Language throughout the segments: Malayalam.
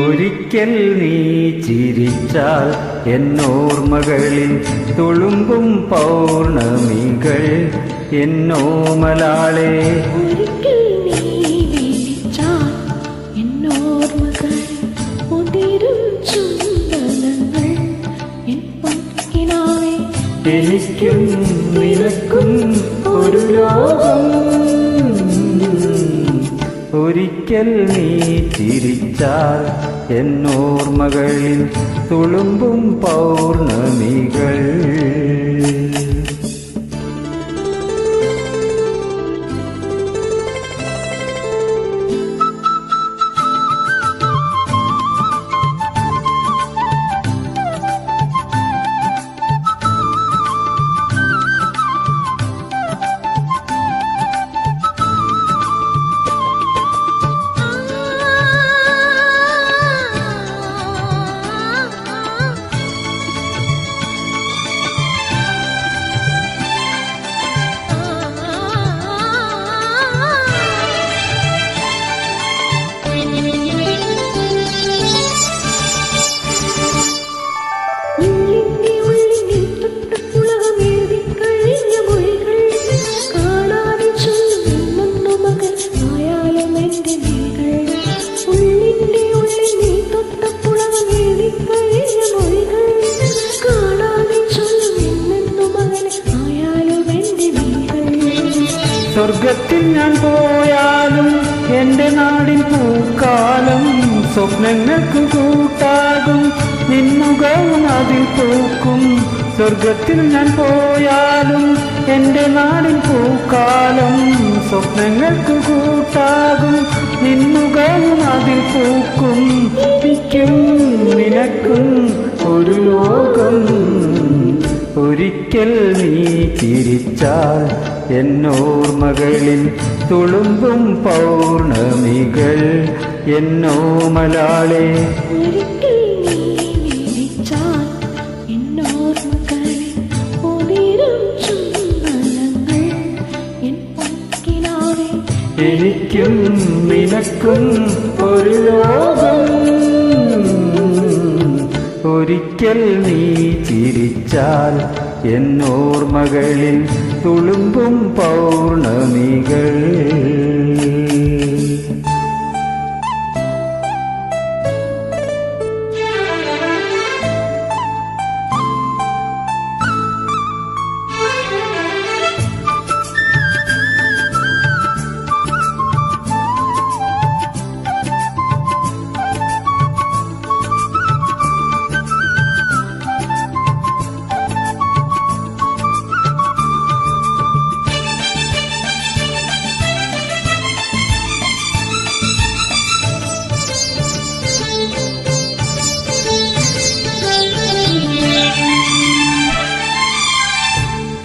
ഒരിക്കൽ നീ ചിരിച്ചാൽ എന്നോർമകളിൽ തുളുമ്പും പൗർണമികൾ എന്നോമലാളെ. ഒരിക്കൽ നീ വിളിച്ചാൽ എന്നോർമകളിൽ ഉതിരും ചുംബനങ്ങൾ എൻ പൊൻകിനാവേ. എനിക്കും നിനക്കും ഒരു ലോകം. ഒരിക്കൽ നീ ചിരിച്ചാൽ എന്നോർമകളിൽ തുളുമ്പും പൗർണമികൾ. സ്വർഗത്തിൽ ഞാൻ പോയാലും എൻ്റെ നാടിൻ പൂക്കാലം സ്വപ്നങ്ങൾക്ക് കൂട്ടാകും നിന്നുകവും അതിൽ പൂക്കും. സ്വർഗത്തിൽ ഞാൻ പോയാലും എൻ്റെ നാടിൻ പൂക്കാലം സ്വപ്നങ്ങൾക്ക് കൂട്ടാകും നിന്നുകവും അതിൽ പൂക്കും. എനിക്കും നിനക്കും ഒരു ലോകം. ഒരിക്കൽ നീ ചിരിച്ചാൽ എന്നോർമകളിൽ തുളുമ്പും പൗർണമികൾ എന്നോമലാളെ. ഒരിക്കൽ നീ വിളിച്ചാൽ എന്നോർമകളിൽ ഉതിരും ചുംബനങ്ങൾ എൻ പൊൻകിനാവേ. എനിക്കും നിനക്കും ഒരു ലോകം. ഒരിക്കൽ നീ ചിരിച്ചാൽ എന്നോർമകളിൽ തുളുമ്പും പൗർണമികൾ.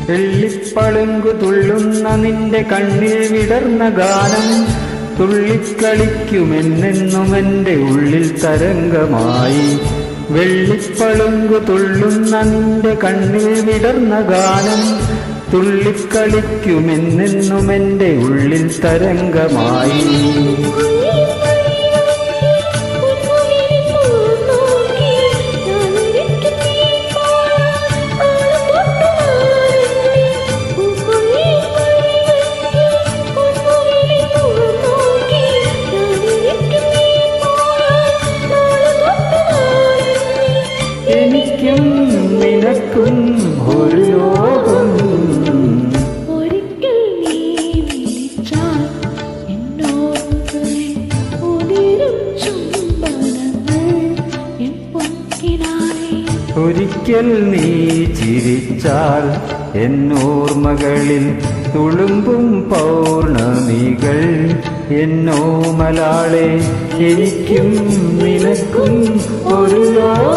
വെള്ളിപ്പളുങ്കു തുള്ളുന്ന നിന്റെ കണ്ണിൽ വിടർന്ന ഗാനം തുള്ളിക്കളിക്കുമെന്നെന്നും എൻ്റെ ഉള്ളിൽ തരംഗമായി. വെള്ളിപ്പളുങ്കു തുള്ളുന്ന നിന്റെ കണ്ണിൽ വിടർന്ന ഗാനം തുള്ളിക്കളിക്കുമെന്നെന്നും എൻ്റെ ഉള്ളിൽ തരംഗമായി. എനിക്കും നിനക്കും ഒരു ലോകം. ഒരിക്കൽ നീ വിളിച്ചാൽ എന്നോർമകളിൽ ഉതിരും ചുംബനങ്ങൾ എൻ പൊൻകിനാവേ. ഒരിക്കൽ നീ ചിരിച്ചാൽ എന്നോർമകളിൽ തുളുമ്പും പൗർണമികൾ എന്നോമലാളെ. എനിക്കും നിനക്കും ഒരു ലോകം.